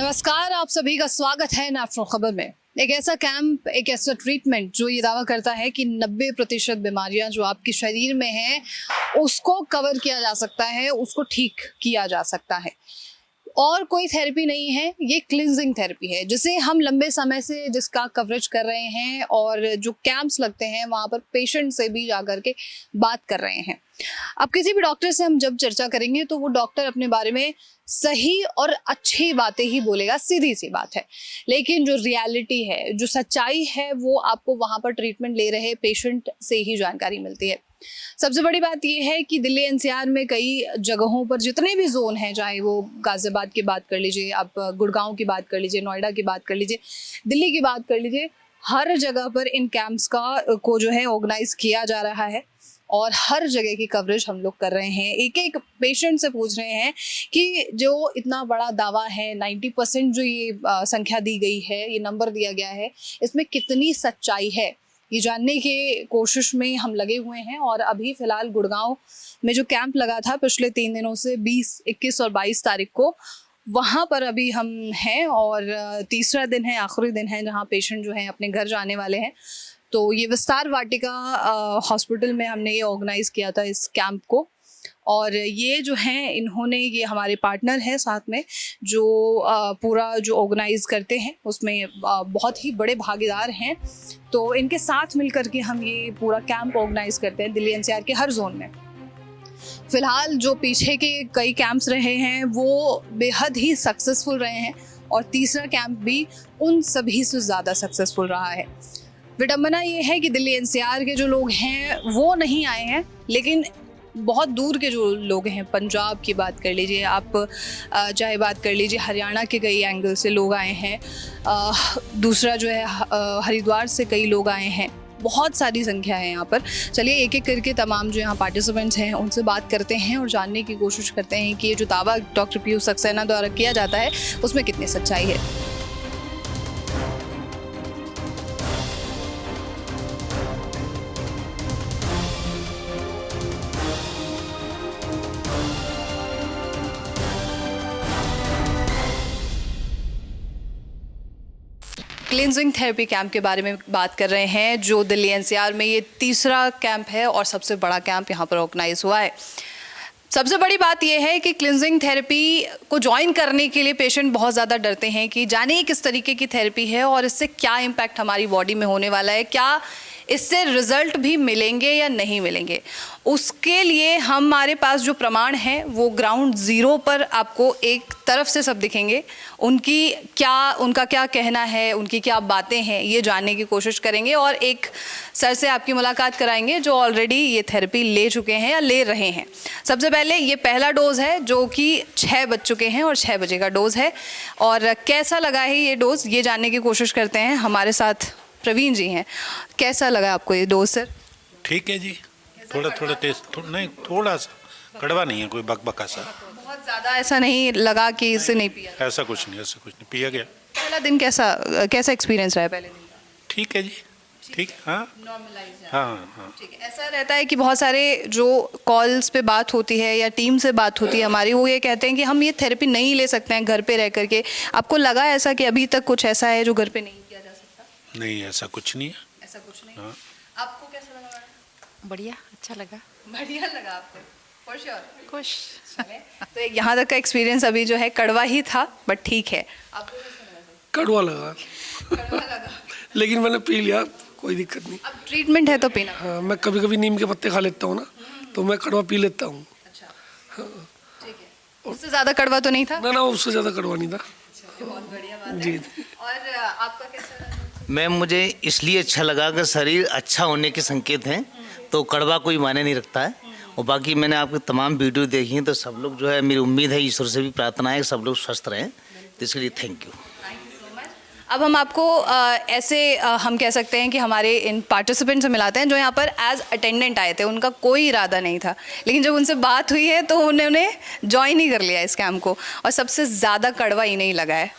नमस्कार, आप सभी का स्वागत है नेशनल खबर में। एक ऐसा कैंप, एक ऐसा ट्रीटमेंट जो ये दावा करता है कि 90% बीमारियां जो आपके शरीर में हैं उसको कवर किया जा सकता है, उसको ठीक किया जा सकता है। और कोई थेरेपी नहीं है, ये क्लिनजिंग थेरेपी है जिसे हम लंबे समय से जिसका कवरेज कर रहे हैं और जो कैंप्स लगते हैं वहाँ पर पेशेंट से भी जाकर के बात कर रहे हैं। अब किसी भी डॉक्टर से हम जब चर्चा करेंगे तो वो डॉक्टर अपने बारे में सही और अच्छी बातें ही बोलेगा, सीधी सी बात है। लेकिन जो रियलिटी है, जो सच्चाई है, वो आपको वहाँ पर ट्रीटमेंट ले रहे पेशेंट से ही जानकारी मिलती है। सबसे बड़ी बात यह है कि दिल्ली एनसीआर में कई जगहों पर जितने भी जोन हैं, चाहे वो गाजियाबाद की बात कर लीजिए, आप गुड़गांव की बात कर लीजिए, नोएडा की बात कर लीजिए, दिल्ली की बात कर लीजिए, हर जगह पर इन कैंप्स को जो है ऑर्गेनाइज किया जा रहा है और हर जगह की कवरेज हम लोग कर रहे हैं। एक एक पेशेंट से पूछ रहे हैं कि जो इतना बड़ा दावा है, 90% जो ये संख्या दी गई है, ये नंबर दिया गया है, इसमें कितनी सच्चाई है, ये जानने के कोशिश में हम लगे हुए हैं। और अभी फ़िलहाल गुड़गांव में जो कैंप लगा था पिछले 3 दिनों से 20, 21 और 22 तारीख को, वहाँ पर अभी हम हैं और तीसरा दिन है, आखिरी दिन है जहाँ पेशेंट जो हैं अपने घर जाने वाले हैं। तो ये विस्तार वाटिका हॉस्पिटल में हमने ये ऑर्गेनाइज़ किया था इस कैंप को। और ये जो हैं इन्होंने, ये हमारे पार्टनर हैं साथ में जो पूरा जो ऑर्गेनाइज़ करते हैं, उसमें बहुत ही बड़े भागीदार हैं। तो इनके साथ मिलकर के हम ये पूरा कैंप ऑर्गेनाइज़ करते हैं दिल्ली एनसीआर के हर जोन में। फ़िलहाल जो पीछे के कई कैंप्स रहे हैं वो बेहद ही सक्सेसफुल रहे हैं और तीसरा कैंप भी उन सभी से ज़्यादा सक्सेसफुल रहा है। विडंबना ये है कि दिल्ली एनसीआर के जो लोग हैं वो नहीं आए हैं, लेकिन बहुत दूर के जो लोग हैं, पंजाब की बात कर लीजिए आप, चाहे बात कर लीजिए हरियाणा के कई एंगल से लोग आए हैं, दूसरा जो है हरिद्वार से कई लोग आए हैं, बहुत सारी संख्या है यहाँ पर। चलिए एक एक करके तमाम जो यहाँ पार्टिसिपेंट्स हैं उनसे बात करते हैं और जानने की कोशिश करते हैं कि ये जो दावा डॉक्टर पीयूष सक्सेना द्वारा किया जाता है उसमें कितनी सच्चाई है। क्लिनजिंग थेरेपी कैंप के बारे में बात कर रहे हैं जो दिल्ली एनसीआर में ये तीसरा कैंप है और सबसे बड़ा कैंप यहाँ पर ऑर्गेनाइज हुआ है। सबसे बड़ी बात यह है कि क्लिनजिंग थेरेपी को ज्वाइन करने के लिए पेशेंट बहुत ज़्यादा डरते हैं कि जाने किस तरीके की थेरेपी है और इससे क्या इम्पैक्ट हमारी बॉडी में होने वाला है, क्या इससे रिजल्ट भी मिलेंगे या नहीं मिलेंगे। उसके लिए हमारे पास जो प्रमाण हैं वो ग्राउंड ज़ीरो पर आपको एक तरफ से सब दिखेंगे। उनका क्या कहना है, उनकी क्या बातें हैं, ये जानने की कोशिश करेंगे और एक सर से आपकी मुलाकात कराएंगे जो ऑलरेडी ये थेरेपी ले चुके हैं या ले रहे हैं। सबसे पहले ये पहला डोज़ है जो कि 6 बज चुके हैं और 6 बजे का डोज़ है। और कैसा लगा है ये डोज़, ये जानने की कोशिश करते हैं। हमारे साथ प्रवीण जी हैं। कैसा लगा आपको ये डोज सर? ठीक है जी, थोड़ा टेस्ट नहीं, थोड़ा सा कड़वा नहीं है, कोई बकबका सा। बहुत ज़्यादा ऐसा नहीं लगा कि इससे नहीं पिया? ऐसा कुछ नहीं पिया गया। पहला दिन कैसा एक्सपीरियंस रहा है पहले दिन का? ठीक है जी, ठीक। हाँ, हाँ। ठीक है। ऐसा रहता है कि बहुत सारे जो कॉल्स पे बात होती है या टीम से बात होती है हमारी, वो ये कहते हैं कि हम ये थेरेपी नहीं ले सकते हैं घर पे रह करके। आपको लगा ऐसा कि अभी तक कुछ ऐसा है जो घर पे नहीं किया जा सकता? नहीं, ऐसा कुछ नहीं है। ऐसा कुछ नहीं। हाँ। आपको कैसा लगा मैडम? बढ़िया, अच्छा लगा। बढ़िया लगा आपको? फॉर श्योर खुश। तो यहाँ तक का एक्सपीरियंस अभी जो है कड़वा ही था, बट ठीक है। आपको कैसा लगा? कड़वा लगा, कड़वा लगा लेकिन मैंने पी लिया, कोई दिक्कत नहीं। अब ट्रीटमेंट है तो पीना। हाँ, मैं कभी कभी नीम के पत्ते खा लेता हूँ ना, तो मैं कड़वा पी लेता हूँ। अच्छा, ठीक है। उससे ज़्यादा कड़वा तो नहीं था? ना, उससे ज़्यादा कड़वा नहीं था। बहुत बढ़िया बात है। जी। और आपका कैसा लगा? मैम, मुझे इसलिए अच्छा लगा कि शरीर अच्छा होने के संकेत हैं, तो कड़वा कोई मायने नहीं रखता है। और बाकी मैंने आपकी तमाम वीडियो देखी हैं, तो सब लोग जो है, मेरी उम्मीद है, ईश्वर से भी प्रार्थना है कि सब लोग स्वस्थ रहें, तो इसके लिए थैंक यू। अब हम आपको ऐसे हम कह सकते हैं कि हमारे इन पार्टिसिपेंट से मिलाते हैं जो यहाँ पर एज अटेंडेंट आए थे। उनका कोई इरादा नहीं था, लेकिन जब उनसे बात हुई है तो उन्होंने ज्वाइन ही कर लिया इस कैंप को और सबसे ज़्यादा कड़वा ही नहीं लगा है।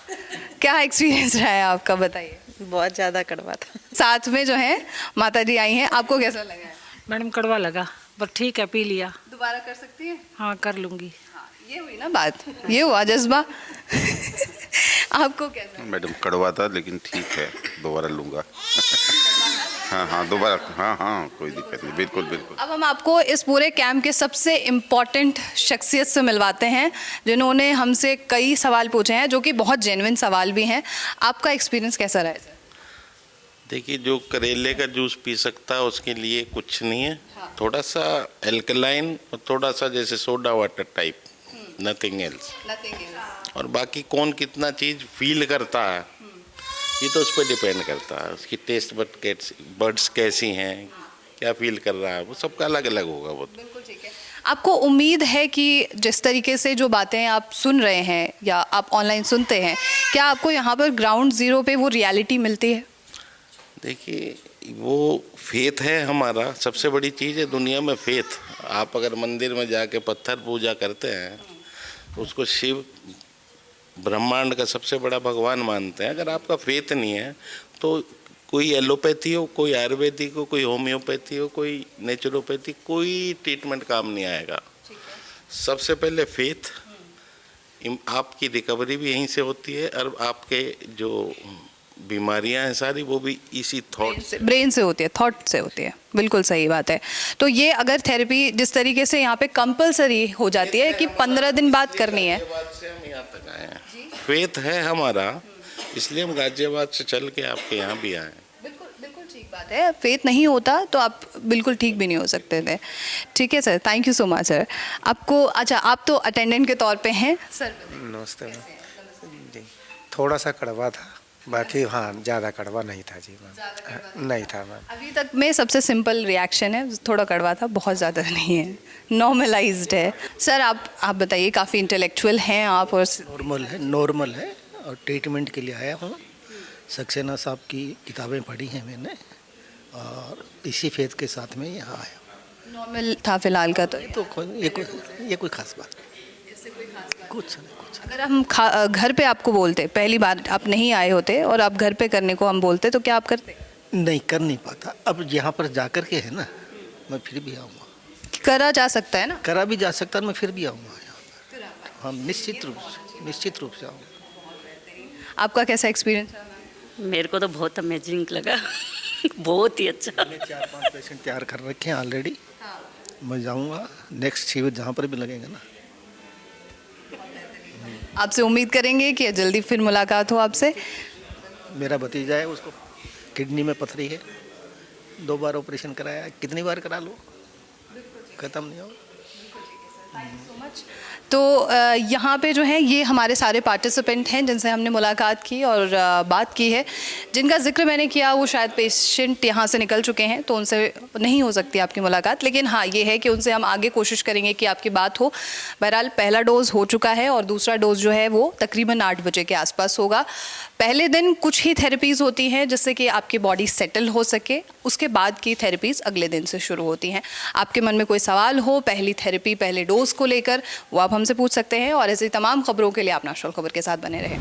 क्या एक्सपीरियंस रहा है आपका, बताइए? बहुत ज़्यादा कड़वा था। साथ में जो है माता जी आई हैं, आपको कैसा लगा है? मैडम कड़वा लगा, पर ठीक है, पी लिया। दोबारा कर सकती हैं? हाँ, कर लूँगी। हाँ, ये हुई ना बात, ये हुआ जज्बा। आपको कैसा? मैडम कड़वा था लेकिन ठीक है, दोबारा लूँगा। हाँ दोबारा, हाँ कोई दिक्कत नहीं, बिल्कुल बिल्कुल। अब हम आपको इस पूरे कैंप के सबसे इम्पॉर्टेंट शख्सियत से मिलवाते हैं जिन्होंने हमसे कई सवाल पूछे हैं, जो कि बहुत जेन्युइन सवाल भी हैं। आपका एक्सपीरियंस कैसा रहा है सर? देखिए, जो करेले का जूस पी सकता है उसके लिए कुछ नहीं है। हाँ। थोड़ा सा एल्कलाइन और थोड़ा सा जैसे soda water type, nothing else. और बाकी कौन कितना चीज़ फील करता है ये तो उस पर डिपेंड करता है, उसकी टेस्ट बड्स कैसी हैं, क्या फील कर रहा है, वो सबका अलग अलग होगा वो। बिल्कुल ठीक है। आपको उम्मीद है कि जिस तरीके से जो बातें आप सुन रहे हैं या आप ऑनलाइन सुनते हैं, क्या आपको यहाँ पर ग्राउंड ज़ीरो पे वो रियलिटी मिलती है? देखिए, वो फेथ है हमारा, सबसे बड़ी चीज़ है दुनिया में फेथ। आप अगर मंदिर में जाके पत्थर पूजा करते हैं तो उसको शिव ब्रह्मांड का सबसे बड़ा भगवान मानते हैं। अगर आपका फेथ नहीं है तो कोई एलोपैथी हो, कोई आयुर्वेदिक हो, कोई होम्योपैथी हो, कोई नेचुरोपैथी, कोई ट्रीटमेंट काम नहीं आएगा। सबसे पहले फेथ, आपकी रिकवरी भी यहीं से होती है और आपके जो बीमारियां हैं सारी वो भी इसी थॉट ब्रेन से होती है, थॉट से होती है। बिल्कुल सही बात है। तो ये अगर थेरेपी जिस तरीके से यहाँ पे कंपलसरी हो जाती है कि 15 दिन बाद करनी है, से हम यहाँ तक आए हैं। फेथ है हमारा, इसलिए हम गाजियाबाद से चल के आपके यहाँ भी आए हैं। बिल्कुल बिल्कुल ठीक बात है। फेथ नहीं होता तो आप बिल्कुल ठीक भी नहीं हो सकते थे। ठीक है sir, thank you so much sir. आपको अच्छा, आप तो अटेंडेंट के तौर पे हैं सर? नमस्ते मैम जी। थोड़ा सा कड़वा था, बाकी हाँ ज़्यादा कड़वा नहीं था जी मैम, नहीं था मैम। अभी तक में सबसे सिंपल रिएक्शन है, थोड़ा कड़वा था, बहुत ज़्यादा नहीं है, नॉर्मलाइज्ड है। सर आप बताइए, काफ़ी इंटेलेक्चुअल हैं आप और नॉर्मल है और ट्रीटमेंट के लिए आया हूँ। सक्सेना साहब की किताबें पढ़ी हैं मैंने और इसी फेथ के साथ में यहाँ आया। नॉर्मल था फिलहाल का तो? ये कोई खास बात नहीं, कुछ नहीं। अगर हम घर पे आपको बोलते, पहली बार आप नहीं आए होते और आप घर पे करने को हम बोलते, तो क्या आप करते? नहीं, कर नहीं पाता। अब यहाँ पर जा कर के है ना, मैं फिर भी आऊँगा। करा जा सकता है ना? करा भी जा सकता है, मैं फिर भी आऊँगा यहाँ पर। हम निश्चित रूप से आऊँगा। आपका कैसा एक्सपीरियंस है? मेरे को तो बहुत अमेजिंग लगा बहुत ही अच्छा। मैंने 4-5 पेशेंट तैयार कर रखे हैं ऑलरेडी। मैं जाऊँगा नेक्स्ट शिविर जहाँ पर भी लगेगा ना। आपसे उम्मीद करेंगे कि जल्दी फिर मुलाकात हो आपसे। मेरा भतीजा है, उसको किडनी में पथरी है, 2 बार ऑपरेशन कराया है, कितनी बार करा लो ख़त्म नहीं होगा। तो यहाँ पे जो है ये हमारे सारे पार्टिसिपेंट हैं जिनसे हमने मुलाकात की और बात की है। जिनका जिक्र मैंने किया वो शायद पेशेंट यहाँ से निकल चुके हैं, तो उनसे नहीं हो सकती आपकी मुलाकात, लेकिन हाँ ये है कि उनसे हम आगे कोशिश करेंगे कि आपकी बात हो। बहरहाल पहला डोज़ हो चुका है और दूसरा डोज़ जो है वो तकरीबन 8 बजे के आसपास होगा। पहले दिन कुछ ही थेरेपीज़ होती हैं जिससे कि आपकी बॉडी सेटल हो सके, उसके बाद की थेरेपीज़ अगले दिन से शुरू होती हैं। आपके मन में कोई सवाल हो पहली थेरेपी, पहले डोज़ को लेकर, वो आप हमसे पूछ सकते हैं और ऐसी तमाम खबरों के लिए आप नेशनल खबर के साथ बने रहें।